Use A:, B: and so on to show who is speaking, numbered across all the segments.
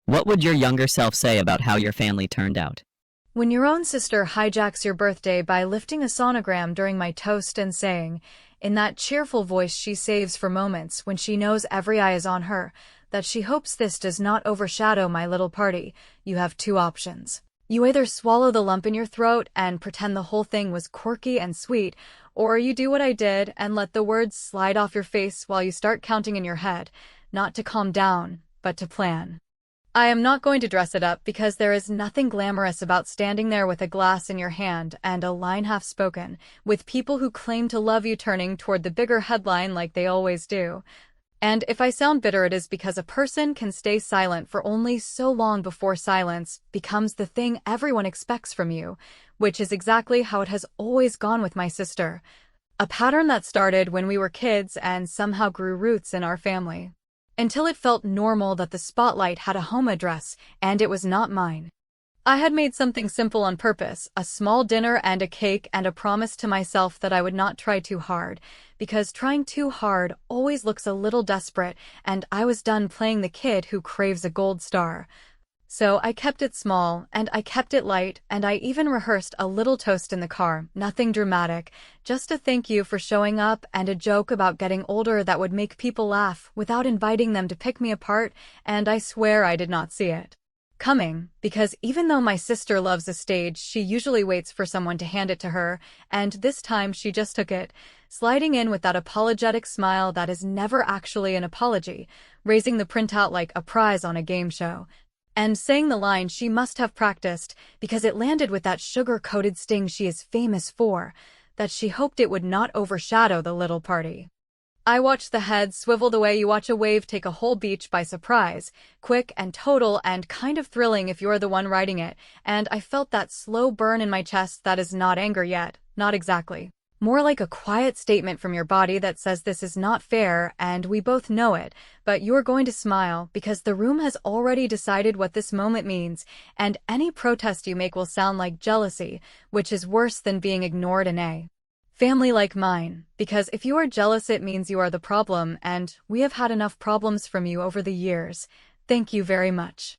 A: What would your younger self say about how your family turned out?
B: When your own sister hijacks your birthday by lifting a sonogram during my toast and saying, in that cheerful voice she saves for moments when she knows every eye is on her, that she hopes this does not overshadow my little party, you have two options. You either swallow the lump in your throat and pretend the whole thing was quirky and sweet, or you do what I did and let the words slide off your face while you start counting in your head, not to calm down, but to plan. I am not going to dress it up because there is nothing glamorous about standing there with a glass in your hand and a line half spoken, with people who claim to love you turning toward the bigger headline like they always do. And if I sound bitter, it is because a person can stay silent for only so long before silence becomes the thing everyone expects from you, which is exactly how it has always gone with my sister. A pattern that started when we were kids and somehow grew roots in our family. Until it felt normal that the spotlight had a home address, and it was not mine. I had made something simple on purpose, a small dinner and a cake and a promise to myself that I would not try too hard, because trying too hard always looks a little desperate, and I was done playing the kid who craves a gold star. So I kept it small, and I kept it light, and I even rehearsed a little toast in the car, nothing dramatic, just a thank you for showing up and a joke about getting older that would make people laugh without inviting them to pick me apart, and I swear I did not see it coming, because even though my sister loves a stage, she usually waits for someone to hand it to her, and this time she just took it, sliding in with that apologetic smile that is never actually an apology, raising the printout like a prize on a game show, and saying the line she must have practiced because it landed with that sugar-coated sting she is famous for, that she hoped it would not overshadow the little party. I watched the head swivel the way you watch a wave take a whole beach by surprise, quick and total and kind of thrilling if you're the one riding it, and I felt that slow burn in my chest that is not anger yet, not exactly. More like a quiet statement from your body that says this is not fair and we both know it, but you're going to smile because the room has already decided what this moment means, and any protest you make will sound like jealousy, which is worse than being ignored in a family like mine, because if you are jealous it means you are the problem, and we have had enough problems from you over the years. Thank you very much.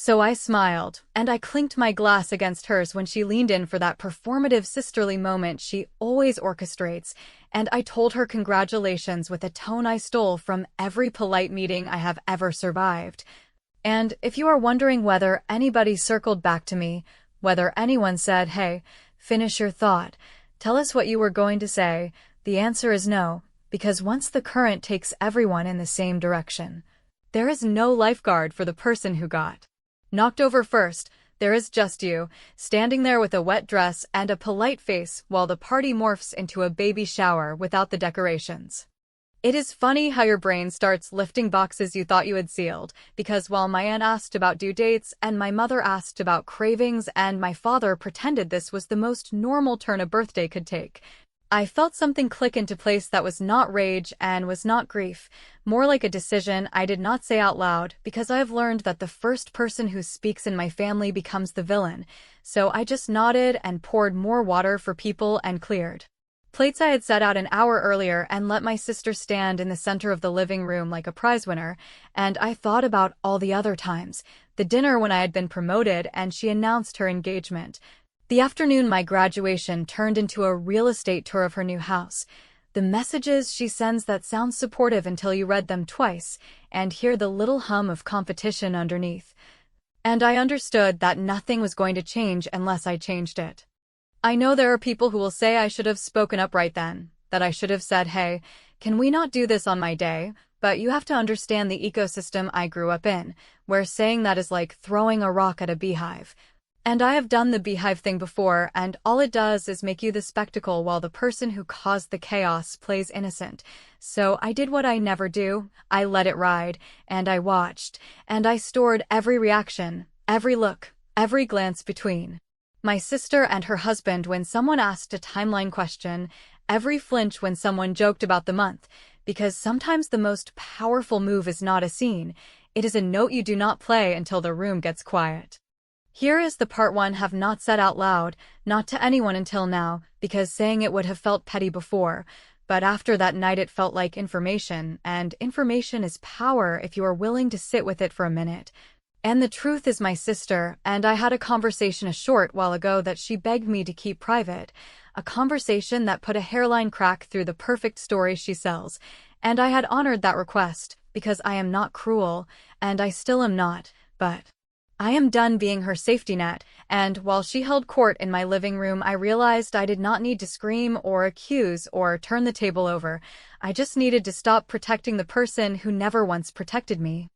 B: So I smiled, and I clinked my glass against hers when she leaned in for that performative sisterly moment she always orchestrates, and I told her congratulations with a tone I stole from every polite meeting I have ever survived. And if you are wondering whether anybody circled back to me, whether anyone said, hey, finish your thought, tell us what you were going to say, the answer is no, because once the current takes everyone in the same direction, there is no lifeguard for the person who got knocked over first. There is just you, standing there with a wet dress and a polite face while the party morphs into a baby shower without the decorations. It is funny how your brain starts lifting boxes you thought you had sealed, because while my aunt asked about due dates and my mother asked about cravings and my father pretended this was the most normal turn a birthday could take, I felt something click into place that was not rage and was not grief, more like a decision I did not say out loud because I have learned that the first person who speaks in my family becomes the villain, so I just nodded and poured more water for people and cleared plates I had set out an hour earlier and let my sister stand in the center of the living room like a prize winner, and I thought about all the other times, the dinner when I had been promoted and she announced her engagement, the afternoon my graduation turned into a real estate tour of her new house, the messages she sends that sound supportive until you read them twice and hear the little hum of competition underneath. And I understood that nothing was going to change unless I changed it. I know there are people who will say I should have spoken up right then, that I should have said, hey, can we not do this on my day? But you have to understand the ecosystem I grew up in, where saying that is like throwing a rock at a beehive. And I have done the beehive thing before, and all it does is make you the spectacle while the person who caused the chaos plays innocent. So I did what I never do, I let it ride, and I watched, and I stored every reaction, every look, every glance between my sister and her husband when someone asked a timeline question, every flinch when someone joked about the month, because sometimes the most powerful move is not a scene, it is a note you do not play until the room gets quiet. Here is the part one have not said out loud, not to anyone until now, because saying it would have felt petty before, but after that night it felt like information, and information is power if you are willing to sit with it for a minute. And the truth is my sister and I had a conversation a short while ago that she begged me to keep private, a conversation that put a hairline crack through the perfect story she sells, and I had honored that request because I am not cruel, and I still am not, but I am done being her safety net, and while she held court in my living room, I realized I did not need to scream or accuse or turn the table over. I just needed to stop protecting the person who never once protected me.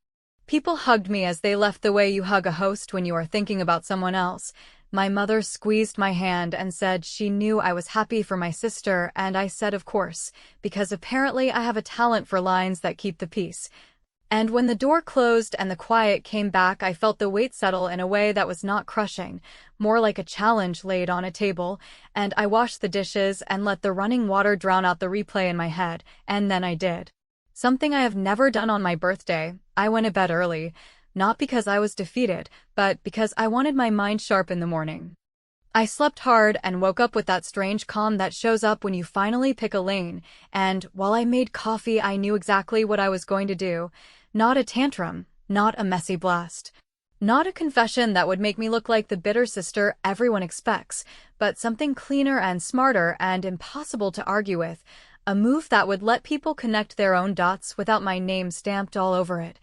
B: People hugged me as they left the way you hug a host when you are thinking about someone else. My mother squeezed my hand and said she knew I was happy for my sister, and I said of course, because apparently I have a talent for lines that keep the peace. And when the door closed and the quiet came back, I felt the weight settle in a way that was not crushing, more like a challenge laid on a table, and I washed the dishes and let the running water drown out the replay in my head, and then I did something I have never done on my birthday. I went to bed early, not because I was defeated, but because I wanted my mind sharp in the morning. I slept hard and woke up with that strange calm that shows up when you finally pick a lane, and while I made coffee, I knew exactly what I was going to do. Not a tantrum, not a messy blast, not a confession that would make me look like the bitter sister everyone expects, but something cleaner and smarter and impossible to argue with, a move that would let people connect their own dots without my name stamped all over it.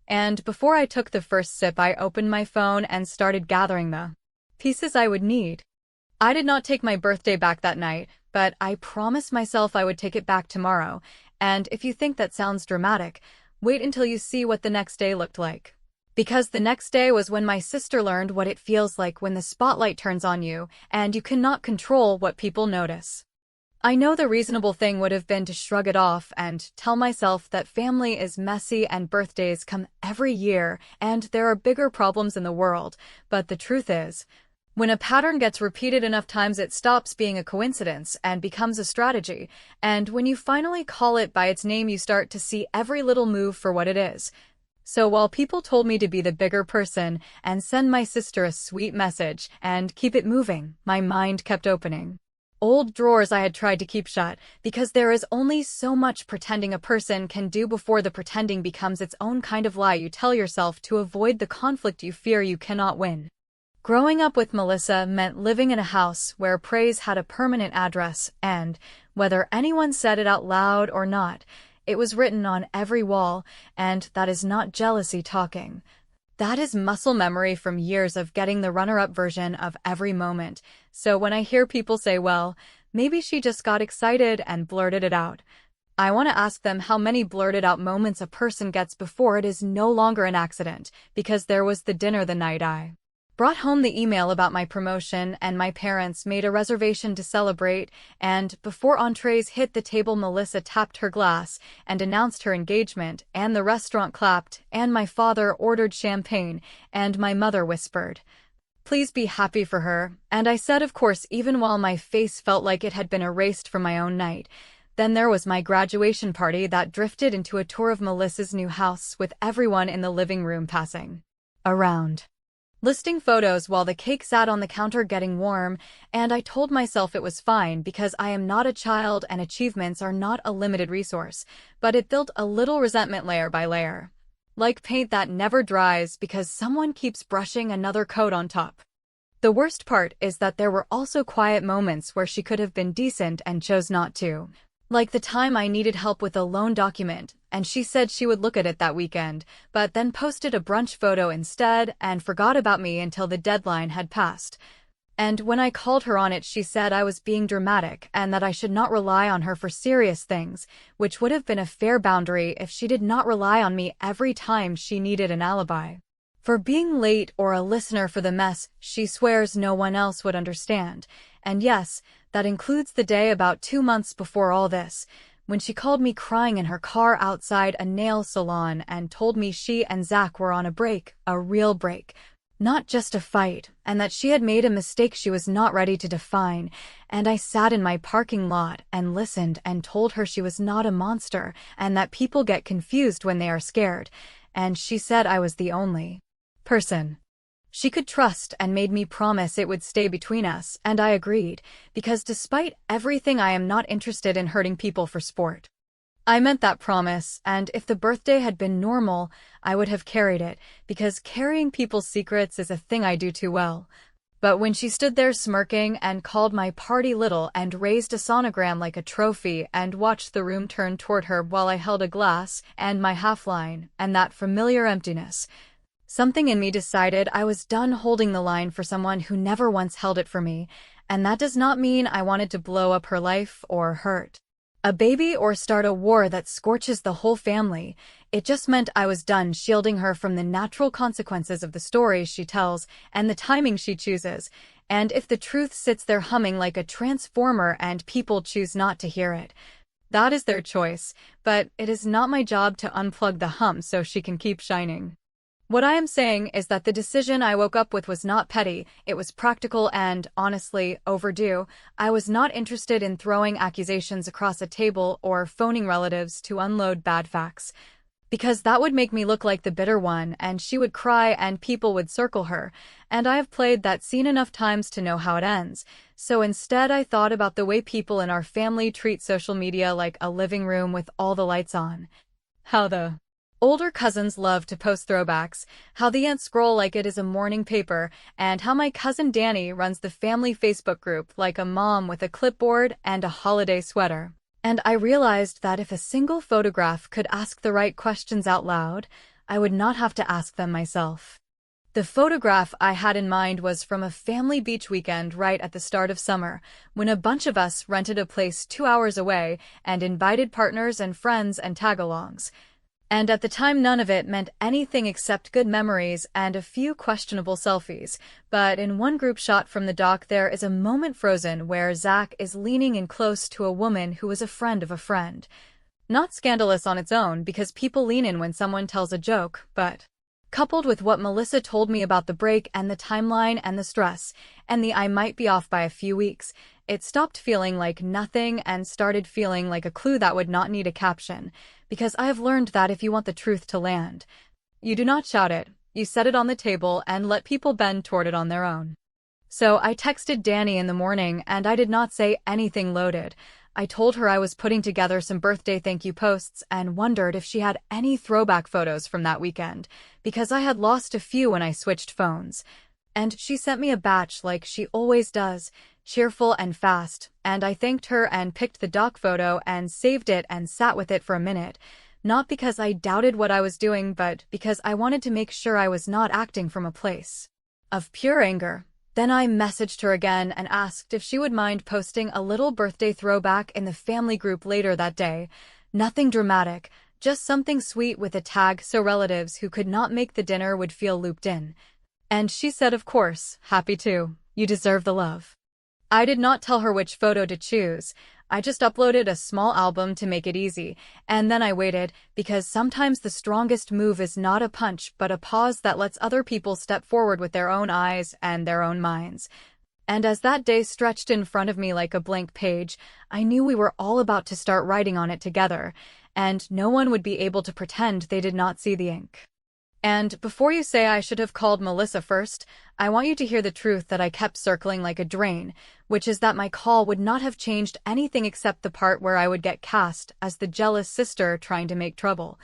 B: And before I took the first sip, I opened my phone and started gathering the pieces I would need. I did not take my birthday back that night, but I promised myself I would take it back tomorrow, and if you think that sounds dramatic, wait until you see what the next day looked like. Because the next day was when my sister learned what it feels like when the spotlight turns on you, and you cannot control what people notice. I know the reasonable thing would have been to shrug it off and tell myself that family is messy and birthdays come every year and there are bigger problems in the world, but the truth is, when a pattern gets repeated enough times it stops being a coincidence and becomes a strategy, and when you finally call it by its name you start to see every little move for what it is. So while people told me to be the bigger person and send my sister a sweet message and keep it moving, my mind kept opening old drawers I had tried to keep shut, because there is only so much pretending a person can do before the pretending becomes its own kind of lie you tell yourself to avoid the conflict you fear you cannot win. Growing up with Melissa meant living in a house where praise had a permanent address, and, whether anyone said it out loud or not, it was written on every wall, and that is not jealousy talking. That is muscle memory from years of getting the runner-up version of every moment. So when I hear people say, well, maybe she just got excited and blurted it out, I want to ask them how many blurted out moments a person gets before it is no longer an accident, because there was the dinner the night I brought home the email about my promotion and my parents made a reservation to celebrate, and before entrees hit the table Melissa tapped her glass and announced her engagement, and the restaurant clapped, and my father ordered champagne, and my mother whispered, "Please be happy for her," and I said of course even while my face felt like it had been erased from my own night. Then there was my graduation party that drifted into a tour of Melissa's new house with everyone in the living room passing around, listing photos while the cake sat on the counter getting warm, and I told myself it was fine because I am not a child and achievements are not a limited resource, but it built a little resentment layer by layer, like paint that never dries because someone keeps brushing another coat on top. The worst part is that there were also quiet moments where she could have been decent and chose not to. Like the time I needed help with a loan document, and she said she would look at it that weekend, but then posted a brunch photo instead and forgot about me until the deadline had passed. And when I called her on it, she said I was being dramatic and that I should not rely on her for serious things, which would have been a fair boundary if she did not rely on me every time she needed an alibi for being late or a listener for the mess she swears no one else would understand. And yes, that includes the day about 2 months before all this, when she called me crying in her car outside a nail salon and told me she and Zach were on a break, a real break, not just a fight, and that she had made a mistake she was not ready to define. And I sat in my parking lot and listened and told her she was not a monster and that people get confused when they are scared, and she said I was the only person she could trust and made me promise it would stay between us, and I agreed, because despite everything I am not interested in hurting people for sport. I meant that promise, and if the birthday had been normal, I would have carried it, because carrying people's secrets is a thing I do too well. But when she stood there smirking and called my party little and raised a sonogram like a trophy and watched the room turn toward her while I held a glass and my half-line and that familiar emptiness, something in me decided I was done holding the line for someone who never once held it for me, and that does not mean I wanted to blow up her life or hurt a baby or start a war that scorches the whole family. It just meant I was done shielding her from the natural consequences of the stories she tells and the timing she chooses, and if the truth sits there humming like a transformer and people choose not to hear it, that is their choice, but it is not my job to unplug the hum so she can keep shining. What I am saying is that the decision I woke up with was not petty, it was practical and, honestly, overdue. I was not interested in throwing accusations across a table or phoning relatives to unload bad facts, because that would make me look like the bitter one and she would cry and people would circle her, and I have played that scene enough times to know how it ends. So instead I thought about the way people in our family treat social media like a living room with all the lights on. How the older cousins love to post throwbacks, how the aunts scroll like it is a morning paper, and how my cousin Danny runs the family Facebook group like a mom with a clipboard and a holiday sweater. And I realized that if a single photograph could ask the right questions out loud, I would not have to ask them myself. The photograph I had in mind was from a family beach weekend right at the start of summer, when a bunch of us rented a place 2 hours away and invited partners and friends and tag-alongs. And at the time none of it meant anything except good memories and a few questionable selfies. But in one group shot from the dock there is a moment frozen where Zach is leaning in close to a woman who is a friend of a friend. Not scandalous on its own because people lean in when someone tells a joke, but coupled with what Melissa told me about the break and the timeline and the stress, and the I might be off by a few weeks, it stopped feeling like nothing and started feeling like a clue that would not need a caption. Because I have learned that if you want the truth to land, you do not shout it, you set it on the table and let people bend toward it on their own. So I texted Danny in the morning and I did not say anything loaded. I told her I was putting together some birthday thank you posts and wondered if she had any throwback photos from that weekend, because I had lost a few when I switched phones. And she sent me a batch like she always does, cheerful and fast, and I thanked her and picked the doc photo and saved it and sat with it for a minute, not because I doubted what I was doing but because I wanted to make sure I was not acting from a place of pure anger. Then I messaged her again and asked if she would mind posting a little birthday throwback in the family group later that day. Nothing dramatic, just something sweet with a tag so relatives who could not make the dinner would feel looped in. And she said, of course, happy to. You deserve the love. I did not tell her which photo to choose. I just uploaded a small album to make it easy, and then I waited, because sometimes the strongest move is not a punch but a pause that lets other people step forward with their own eyes and their own minds. And as that day stretched in front of me like a blank page, I knew we were all about to start writing on it together, and no one would be able to pretend they did not see the ink. And before you say I should have called Melissa first, I want you to hear the truth that I kept circling like a drain, which is that my call would not have changed anything except the part where I would get cast as the jealous sister trying to make trouble.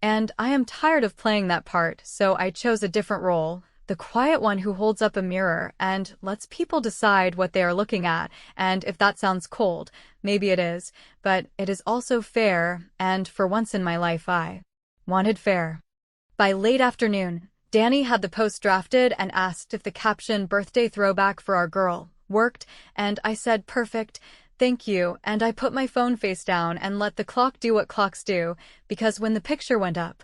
B: And I am tired of playing that part, so I chose a different role, the quiet one who holds up a mirror and lets people decide what they are looking at, and if that sounds cold, maybe it is, but it is also fair, and for once in my life I wanted fair. By late afternoon, Danny had the post drafted and asked if the caption "birthday throwback for our girl" worked, and I said perfect, thank you, and I put my phone face down and let the clock do what clocks do, because when the picture went up,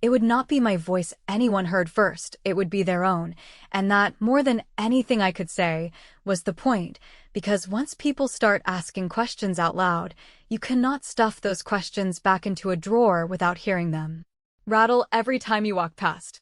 B: it would not be my voice anyone heard first, it would be their own, and that, more than anything I could say, was the point, because once people start asking questions out loud, you cannot stuff those questions back into a drawer without hearing them rattle every time you walk past.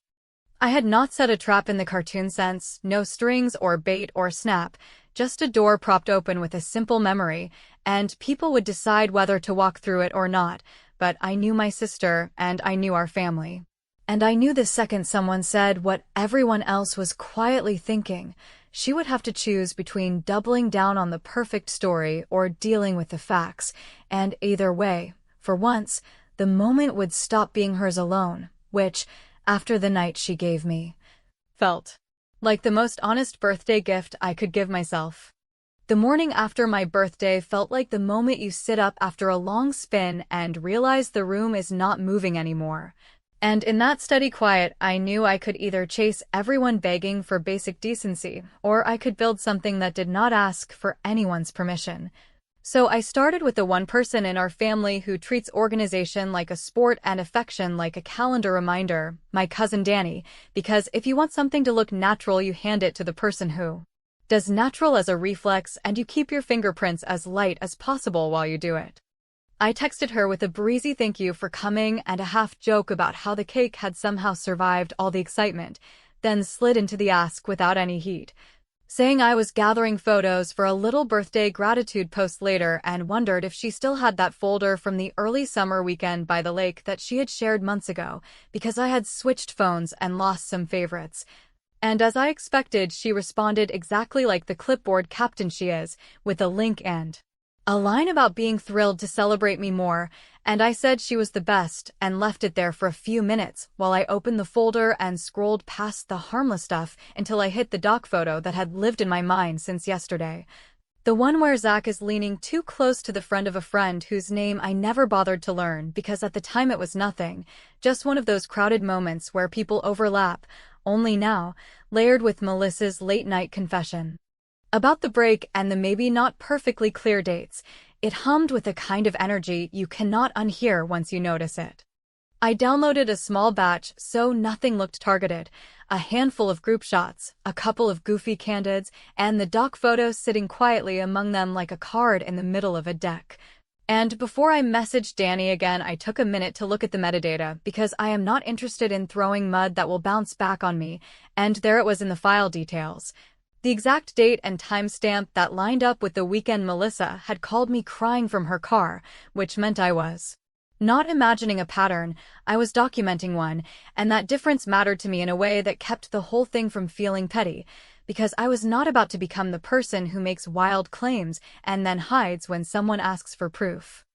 B: I had not set a trap in the cartoon sense, no strings or bait or snap, just a door propped open with a simple memory, and people would decide whether to walk through it or not, but I knew my sister, and I knew our family. And I knew the second someone said what everyone else was quietly thinking, she would have to choose between doubling down on the perfect story or dealing with the facts, and either way, for once, the moment would stop being hers alone, which, after the night she gave me, felt like the most honest birthday gift I could give myself. The morning after my birthday felt like the moment you sit up after a long spin and realize the room is not moving anymore. And in that steady quiet, I knew I could either chase everyone begging for basic decency, or I could build something that did not ask for anyone's permission. So I started with the one person in our family who treats organization like a sport and affection like a calendar reminder, my cousin Danny, because if you want something to look natural, you hand it to the person who does natural as a reflex, and you keep your fingerprints as light as possible while you do it. I texted her with a breezy thank you for coming and a half joke about how the cake had somehow survived all the excitement, then slid into the ask without any heat, saying I was gathering photos for a little birthday gratitude post later and wondered if she still had that folder from the early summer weekend by the lake that she had shared months ago, because I had switched phones and lost some favorites. And as I expected, she responded exactly like the clipboard captain she is, with a link and a line about being thrilled to celebrate me more, and I said she was the best and left it there for a few minutes while I opened the folder and scrolled past the harmless stuff until I hit the doc photo that had lived in my mind since yesterday. The one where Zach is leaning too close to the friend of a friend whose name I never bothered to learn because at the time it was nothing, just one of those crowded moments where people overlap, only now, layered with Melissa's late-night confession about the break and the maybe not perfectly clear dates. It hummed with a kind of energy you cannot unhear once you notice it. I downloaded a small batch so nothing looked targeted, a handful of group shots, a couple of goofy candids, and the doc photos sitting quietly among them like a card in the middle of a deck. And before I messaged Danny again, I took a minute to look at the metadata because I am not interested in throwing mud that will bounce back on me, and there it was in the file details. The exact date and timestamp that lined up with the weekend Melissa had called me crying from her car, which meant I was not imagining a pattern, I was documenting one, and that difference mattered to me in a way that kept the whole thing from feeling petty, because I was not about to become the person who makes wild claims and then hides when someone asks for proof.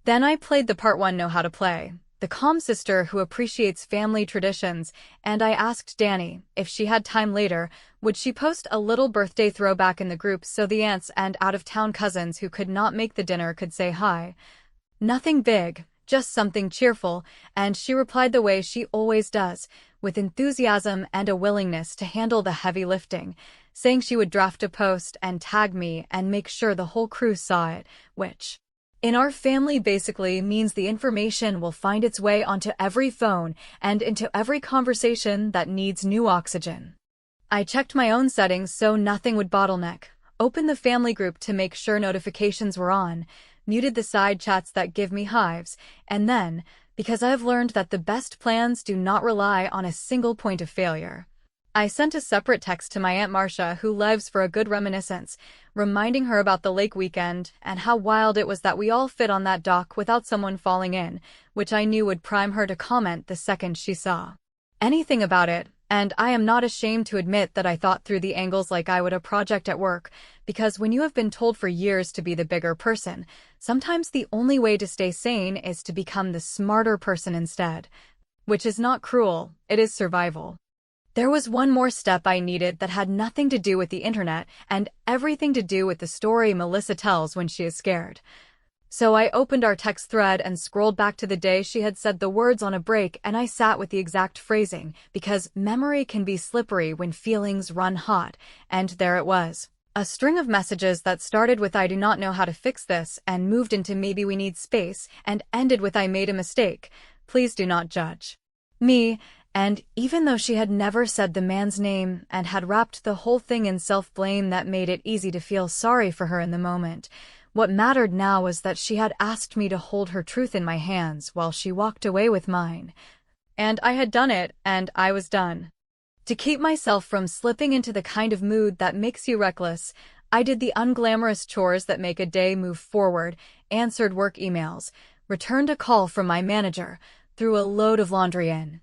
B: Then I played the part one know how to play, the calm sister who appreciates family traditions, and I asked Danny, if she had time later, would she post a little birthday throwback in the group so the aunts and out-of-town cousins who could not make the dinner could say hi. Nothing big, just something cheerful, and she replied the way she always does, with enthusiasm and a willingness to handle the heavy lifting, saying she would draft a post and tag me and make sure the whole crew saw it, which in our family basically means the information will find its way onto every phone and into every conversation that needs new oxygen. I checked my own settings so nothing would bottleneck, opened the family group to make sure notifications were on, muted the side chats that give me hives, and then, because I've learned that the best plans do not rely on a single point of failure, I sent a separate text to my Aunt Marcia, who lives for a good reminiscence, reminding her about the lake weekend and how wild it was that we all fit on that dock without someone falling in, which I knew would prime her to comment the second she saw anything about it. And I am not ashamed to admit that I thought through the angles like I would a project at work, because when you have been told for years to be the bigger person, sometimes the only way to stay sane is to become the smarter person instead. Which is not cruel, it is survival. There was one more step I needed that had nothing to do with the internet and everything to do with the story Melissa tells when she is scared. So I opened our text thread and scrolled back to the day she had said the words on a break, and I sat with the exact phrasing, because memory can be slippery when feelings run hot, and there it was. A string of messages that started with "I do not know how to fix this" and moved into "maybe we need space" and ended with "I made a mistake. Please do not judge me." And even though she had never said the man's name and had wrapped the whole thing in self-blame that made it easy to feel sorry for her in the moment, what mattered now was that she had asked me to hold her truth in my hands while she walked away with mine. And I had done it, and I was done. To keep myself from slipping into the kind of mood that makes you reckless, I did the unglamorous chores that make a day move forward, answered work emails, returned a call from my manager, threw a load of laundry in,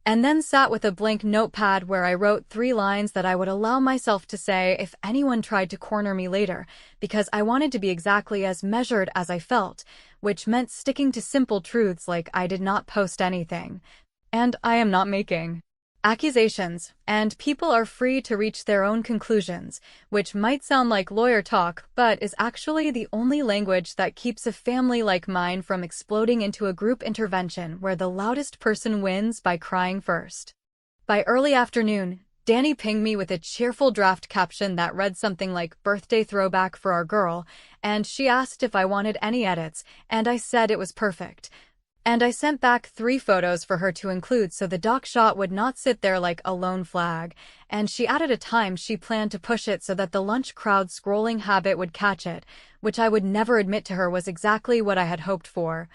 B: and then sat with a blank notepad where I wrote 3 lines that I would allow myself to say if anyone tried to corner me later, because I wanted to be exactly as measured as I felt, which meant sticking to simple truths like I did not post anything. And I am not making accusations, and people are free to reach their own conclusions, which might sound like lawyer talk, but is actually the only language that keeps a family like mine from exploding into a group intervention where the loudest person wins by crying first. By early afternoon, Danny pinged me with a cheerful draft caption that read something like "birthday throwback for our girl," and she asked if I wanted any edits, and I said it was perfect. And I sent back 3 photos for her to include so the doc shot would not sit there like a lone flag, and she added a time she planned to push it so that the lunch crowd scrolling habit would catch it, which I would never admit to her was exactly what I had hoped for.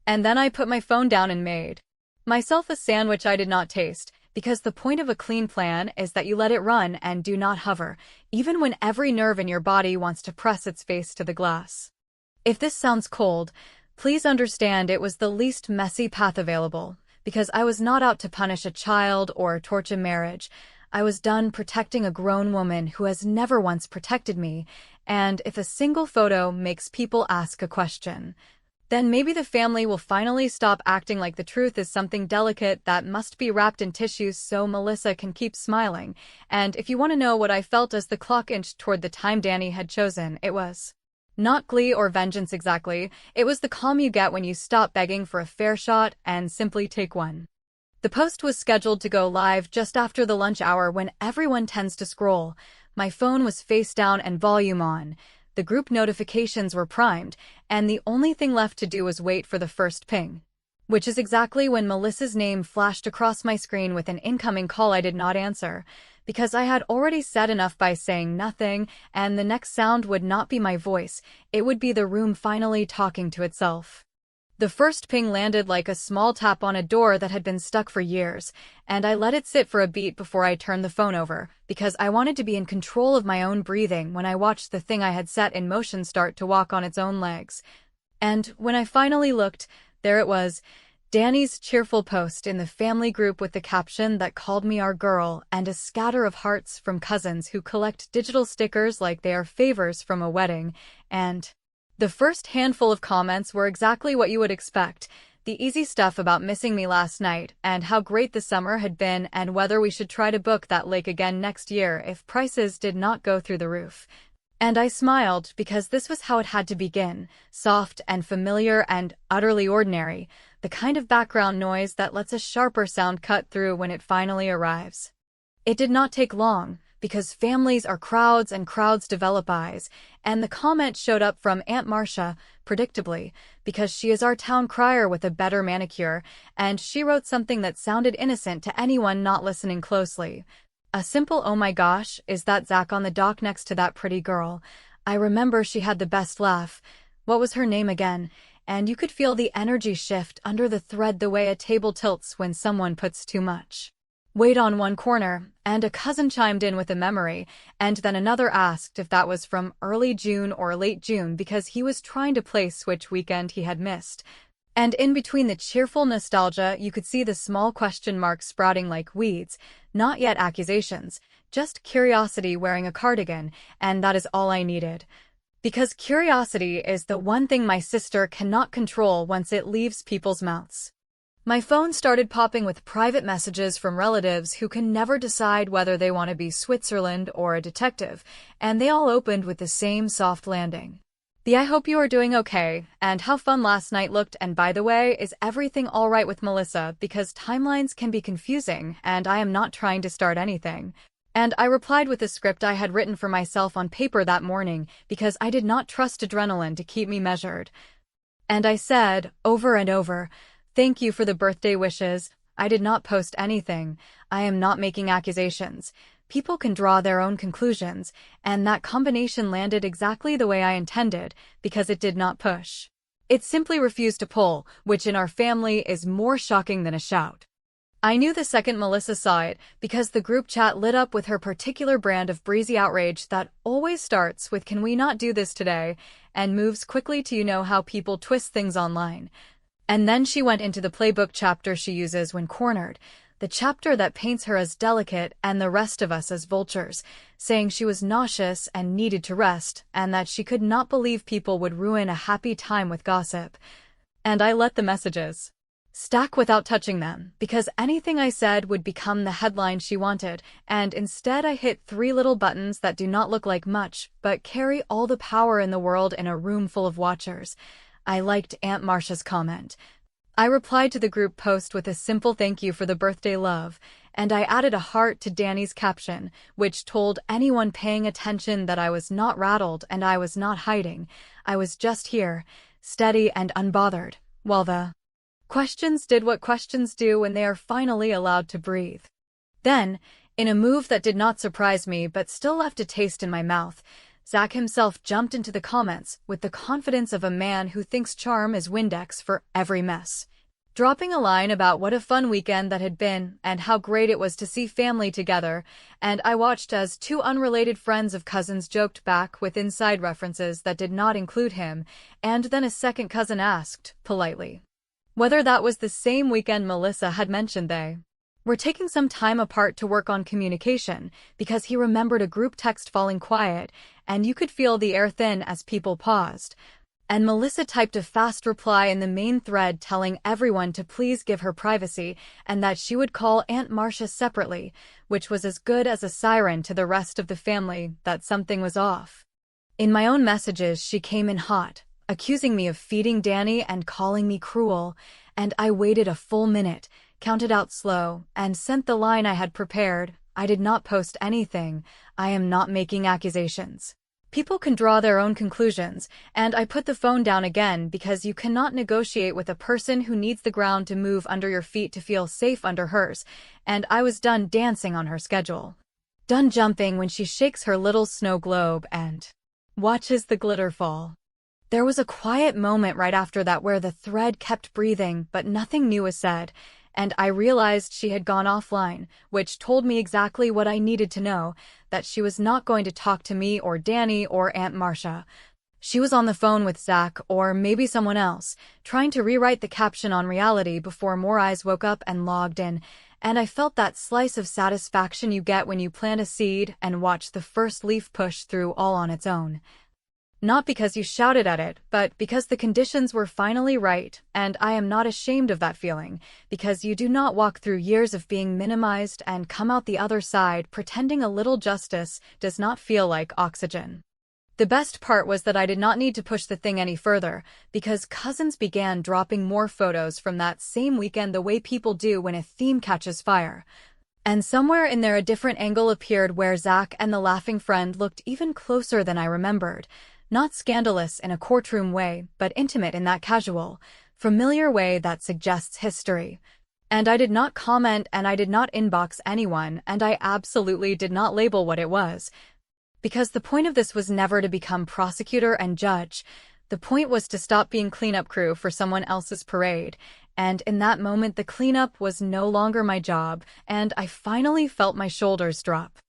B: And then I put my phone down and made myself a sandwich I did not taste, because the point of a clean plan is that you let it run and do not hover, even when every nerve in your body wants to press its face to the glass. If this sounds cold, please understand it was the least messy path available, because I was not out to punish a child or torch a marriage. I was done protecting a grown woman who has never once protected me, and if a single photo makes people ask a question, then maybe the family will finally stop acting like the truth is something delicate that must be wrapped in tissues so Melissa can keep smiling. And if you want to know what I felt as the clock inched toward the time Danny had chosen, it was not glee or vengeance exactly, it was the calm you get when you stop begging for a fair shot and simply take one. The post was scheduled to go live just after the lunch hour when everyone tends to scroll. My phone was face down and volume on. The group notifications were primed, and the only thing left to do was wait for the first ping. Which is exactly when Melissa's name flashed across my screen with an incoming call I did not answer, because I had already said enough by saying nothing, and the next sound would not be my voice, it would be the room finally talking to itself. The first ping landed like a small tap on a door that had been stuck for years, and I let it sit for a beat before I turned the phone over, because I wanted to be in control of my own breathing when I watched the thing I had set in motion start to walk on its own legs. And when I finally looked, there it was, Danny's cheerful post in the family group with the caption that called me our girl and a scatter of hearts from cousins who collect digital stickers like they are favors from a wedding, and the first handful of comments were exactly what you would expect, the easy stuff about missing me last night and how great the summer had been and whether we should try to book that lake again next year if prices did not go through the roof. And I smiled because this was how it had to begin, soft and familiar and utterly ordinary, the kind of background noise that lets a sharper sound cut through when it finally arrives. It did not take long, because families are crowds and crowds develop eyes, and the comment showed up from Aunt Marcia, predictably, because she is our town crier with a better manicure, and she wrote something that sounded innocent to anyone not listening closely. A simple "oh my gosh, is that Zach on the dock next to that pretty girl? I remember she had the best laugh. What was her name again?" And you could feel the energy shift under the thread the way a table tilts when someone puts too much weight on one corner, and a cousin chimed in with a memory, and then another asked if that was from early June or late June because he was trying to place which weekend he had missed. And in between the cheerful nostalgia, you could see the small question marks sprouting like weeds, not yet accusations, just curiosity wearing a cardigan, and that is all I needed. Because curiosity is the one thing my sister cannot control once it leaves people's mouths. My phone started popping with private messages from relatives who can never decide whether they want to be Switzerland or a detective, and they all opened with the same soft landing. "I hope you are doing okay, and how fun last night looked, and by the way, is everything all right with Melissa, because timelines can be confusing, and I am not trying to start anything." And I replied with a script I had written for myself on paper that morning, because I did not trust adrenaline to keep me measured. And I said, over and over, "Thank you for the birthday wishes. I did not post anything. I am not making accusations. People can draw their own conclusions," and that combination landed exactly the way I intended, because it did not push. It simply refused to pull, which in our family is more shocking than a shout. I knew the second Melissa saw it, because the group chat lit up with her particular brand of breezy outrage that always starts with "can we not do this today?" and moves quickly to how people twist things online. And then she went into the playbook chapter she uses when cornered. the chapter that paints her as delicate and the rest of us as vultures, saying she was nauseous and needed to rest, and that she could not believe people would ruin a happy time with gossip. And I let the messages stack without touching them, because anything I said would become the headline she wanted, and instead I hit 3 little buttons that do not look like much, but carry all the power in the world in a room full of watchers. I liked Aunt Marcia's comment. I replied to the group post with a simple thank you for the birthday love, and I added a heart to Danny's caption, which told anyone paying attention that I was not rattled and I was not hiding. I was just here, steady and unbothered, while the questions did what questions do when they are finally allowed to breathe. Then, in a move that did not surprise me but still left a taste in my mouth, Zach himself jumped into the comments with the confidence of a man who thinks charm is Windex for every mess, dropping a line about what a fun weekend that had been and how great it was to see family together, and I watched as 2 unrelated friends of cousins joked back with inside references that did not include him, and then a second cousin asked, politely, whether that was the same weekend Melissa had mentioned they were taking some time apart to work on communication, because he remembered a group text falling quiet, and you could feel the air thin as people paused. And Melissa typed a fast reply in the main thread telling everyone to please give her privacy and that she would call Aunt Marcia separately, which was as good as a siren to the rest of the family that something was off. In my own messages, she came in hot, accusing me of feeding Danny and calling me cruel, and I waited a full minute, counted out slow, and sent the line I had prepared. I did not post anything. I am not making accusations. People can draw their own conclusions, and I put the phone down again because you cannot negotiate with a person who needs the ground to move under your feet to feel safe under hers, and I was done dancing on her schedule. Done jumping when she shakes her little snow globe and watches the glitter fall. There was a quiet moment right after that where the thread kept breathing, but nothing new was said, and I realized she had gone offline, which told me exactly what I needed to know, that she was not going to talk to me or Danny or Aunt Marcia. She was on the phone with Zach or maybe someone else, trying to rewrite the caption on reality before more eyes woke up and logged in, and I felt that slice of satisfaction you get when you plant a seed and watch the first leaf push through all on its own. Not because you shouted at it, but because the conditions were finally right, and I am not ashamed of that feeling, because you do not walk through years of being minimized and come out the other side pretending a little justice does not feel like oxygen. The best part was that I did not need to push the thing any further, because cousins began dropping more photos from that same weekend the way people do when a theme catches fire. And somewhere in there a different angle appeared where Zach and the laughing friend looked even closer than I remembered. Not scandalous in a courtroom way, but intimate in that casual, familiar way that suggests history. And I did not comment and I did not inbox anyone, and I absolutely did not label what it was. Because the point of this was never to become prosecutor and judge. The point was to stop being cleanup crew for someone else's parade. And in that moment the cleanup was no longer my job, and I finally felt my shoulders drop.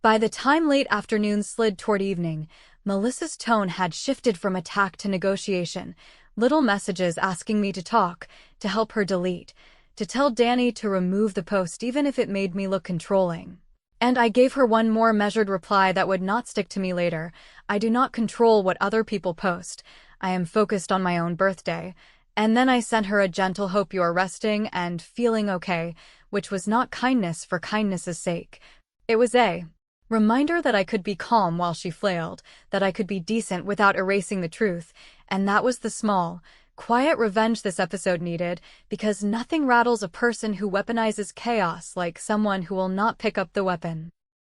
B: By the time late afternoon slid toward evening, Melissa's tone had shifted from attack to negotiation, little messages asking me to talk, to help her delete, to tell Danny to remove the post even if it made me look controlling. And I gave her one more measured reply that would not stick to me later. I do not control what other people post. I am focused on my own birthday. And then I sent her a gentle hope you are resting and feeling okay, which was not kindness for kindness's sake. It was a reminder that I could be calm while she flailed, that I could be decent without erasing the truth, and that was the small, quiet revenge this episode needed, because nothing rattles a person who weaponizes chaos like someone who will not pick up the weapon.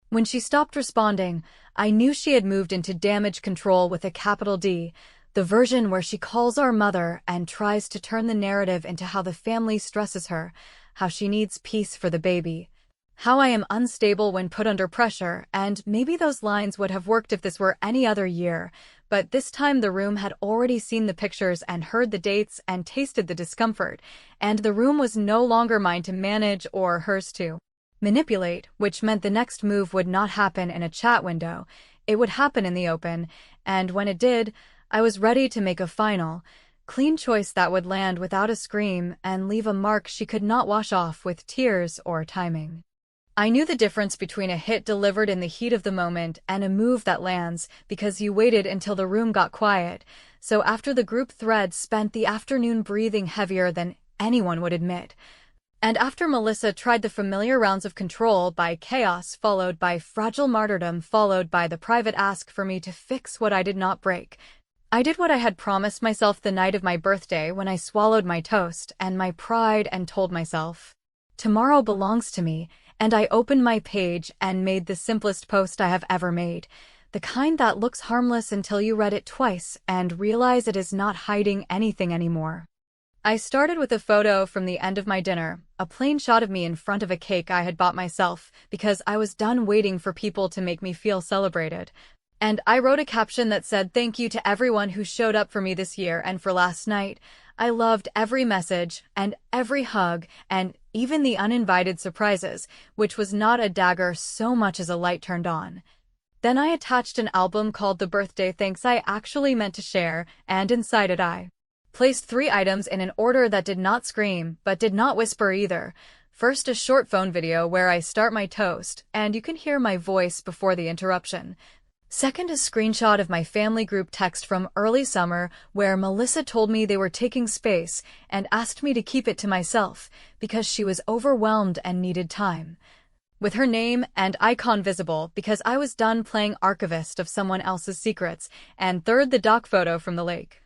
B: When she stopped responding, I knew she had moved into damage control with a capital D, the version where she calls our mother and tries to turn the narrative into how the family stresses her, how she needs peace for the baby. How I am unstable when put under pressure, and maybe those lines would have worked if this were any other year, but this time the room had already seen the pictures and heard the dates and tasted the discomfort, and the room was no longer mine to manage or hers to manipulate, which meant the next move would not happen in a chat window. It would happen in the open, and when it did, I was ready to make a final, Clean choice that would land without a scream and leave a mark she could not wash off with tears or timing. I knew the difference between a hit delivered in the heat of the moment and a move that lands because you waited until the room got quiet. So after the group thread spent the afternoon breathing heavier than anyone would admit. And after Melissa tried the familiar rounds of control by chaos followed by fragile martyrdom followed by the private ask for me to fix what I did not break, I did what I had promised myself the night of my birthday when I swallowed my toast and my pride and told myself, tomorrow belongs to me, and I opened my page and made the simplest post I have ever made, the kind that looks harmless until you read it twice and realize it is not hiding anything anymore. I started with a photo from the end of my dinner, a plain shot of me in front of a cake I had bought myself because I was done waiting for people to make me feel celebrated. And I wrote a caption that said, thank you to everyone who showed up for me this year and for last night. I loved every message and every hug and even the uninvited surprises, which was not a dagger so much as a light turned on. Then I attached an album called The Birthday Thanks I actually meant to share, and inside it I placed 3 items in an order that did not scream, but did not whisper either. First, a short phone video where I start my toast, and you can hear my voice before the interruption. Second, a screenshot of my family group text from early summer where Melissa told me they were taking space and asked me to keep it to myself because she was overwhelmed and needed time. With her name and icon visible because I was done playing archivist of someone else's secrets. And third, the doc photo from the lake.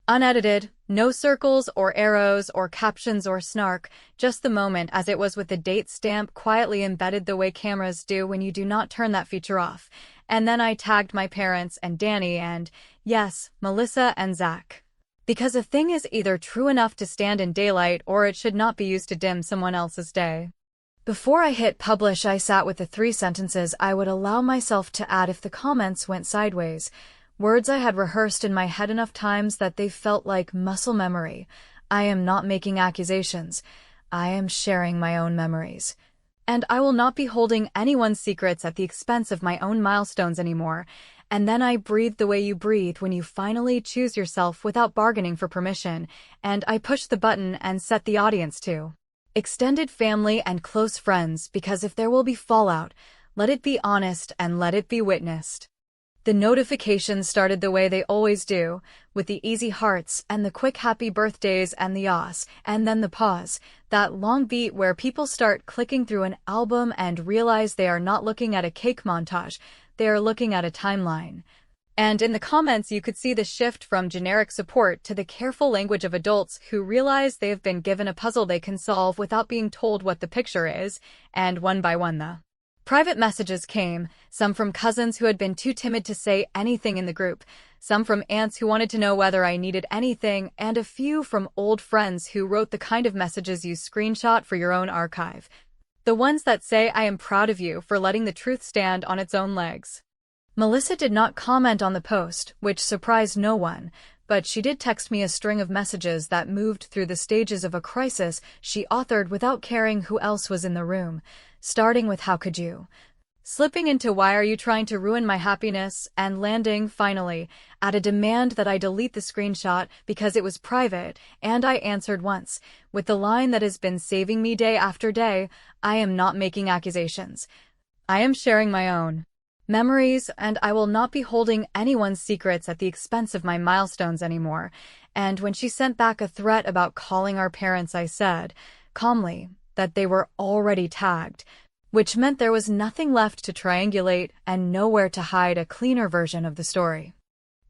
B: Unedited, no circles or arrows or captions or snark, just the moment as it was with the date stamp quietly embedded the way cameras do when you do not turn that feature off. And then I tagged my parents and Danny and, yes, Melissa and Zach. Because a thing is either true enough to stand in daylight or it should not be used to dim someone else's day. Before I hit publish, I sat with the 3 sentences I would allow myself to add if the comments went sideways. Words I had rehearsed in my head enough times that they felt like muscle memory. I am not making accusations. I am sharing my own memories. And I will not be holding anyone's secrets at the expense of my own milestones anymore. And then I breathe the way you breathe when you finally choose yourself without bargaining for permission. And I push the button and set the audience to extended family and close friends, because if there will be fallout, let it be honest and let it be witnessed. The notifications started the way they always do, with the easy hearts and the quick happy birthdays and the yas, and then the pause, that long beat where people start clicking through an album and realize they are not looking at a cake montage, they are looking at a timeline. And in the comments you could see the shift from generic support to the careful language of adults who realize they have been given a puzzle they can solve without being told what the picture is, and one by one the private messages came, some from cousins who had been too timid to say anything in the group, some from aunts who wanted to know whether I needed anything, and a few from old friends who wrote the kind of messages you screenshot for your own archive. The ones that say, I am proud of you for letting the truth stand on its own legs. Melissa did not comment on the post, which surprised no one, but she did text me a string of messages that moved through the stages of a crisis she authored without caring who else was in the room, starting with how could you, slipping into why are you trying to ruin my happiness, and landing, finally, at a demand that I delete the screenshot because it was private, and I answered once, with the line that has been saving me day after day, I am not making accusations. I am sharing my own memories, and I will not be holding anyone's secrets at the expense of my milestones anymore. And when she sent back a threat about calling our parents, I said, calmly, that they were already tagged, which meant there was nothing left to triangulate and nowhere to hide a cleaner version of the story.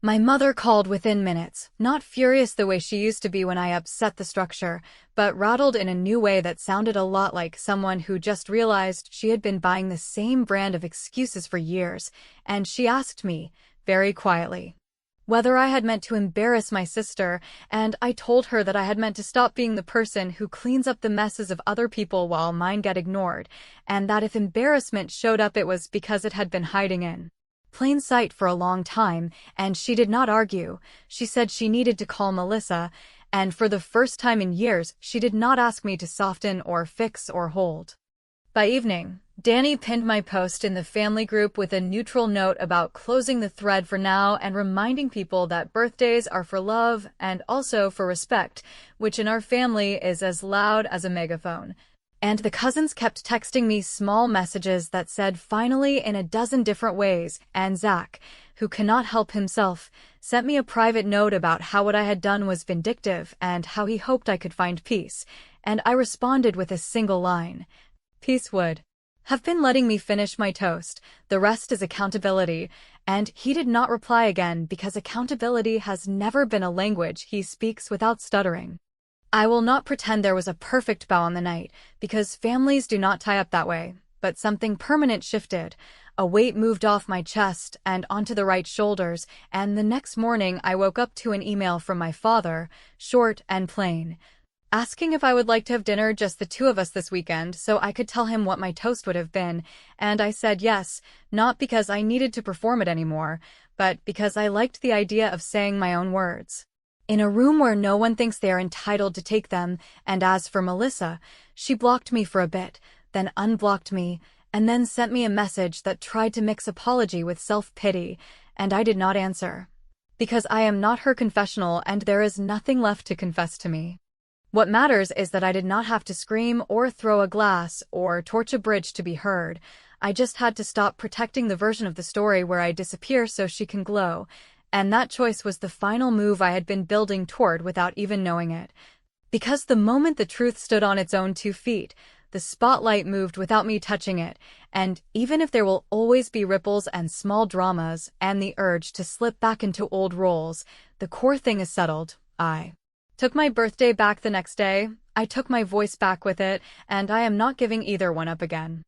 B: My mother called within minutes, not furious the way she used to be when I upset the structure, but rattled in a new way that sounded a lot like someone who just realized she had been buying the same brand of excuses for years, and she asked me, very quietly, whether I had meant to embarrass my sister, and I told her that I had meant to stop being the person who cleans up the messes of other people while mine get ignored, and that if embarrassment showed up it was because it had been hiding in plain sight for a long time, and she did not argue. She said she needed to call Melissa, and for the first time in years, she did not ask me to soften or fix or hold By evening, Danny pinned my post in the family group with a neutral note about closing the thread for now and reminding people that birthdays are for love and also for respect, which in our family is as loud as a megaphone. And the cousins kept texting me small messages that said finally in a dozen different ways, and Zach, who cannot help himself, sent me a private note about how what I had done was vindictive and how he hoped I could find peace, and I responded with a single line. Peace would have been letting me finish my toast. The rest is accountability, and he did not reply again because accountability has never been a language he speaks without stuttering. I will not pretend there was a perfect bow on the night, because families do not tie up that way, but something permanent shifted. A weight moved off my chest and onto the right shoulders, and the next morning I woke up to an email from my father, short and plain, asking if I would like to have dinner, just the two of us this weekend, so I could tell him what my toast would have been, and I said yes, not because I needed to perform it anymore, but because I liked the idea of saying my own words. In a room where no one thinks they are entitled to take them, and as for Melissa, she blocked me for a bit, then unblocked me, and then sent me a message that tried to mix apology with self-pity, and I did not answer. Because I am not her confessional and there is nothing left to confess to me. What matters is that I did not have to scream or throw a glass or torch a bridge to be heard. I just had to stop protecting the version of the story where I disappear so she can glow, and that choice was the final move I had been building toward without even knowing it. Because the moment the truth stood on its own 2 feet, the spotlight moved without me touching it, and even if there will always be ripples and small dramas and the urge to slip back into old roles, the core thing is settled. I took my birthday back the next day, I took my voice back with it, and I am not giving either one up again.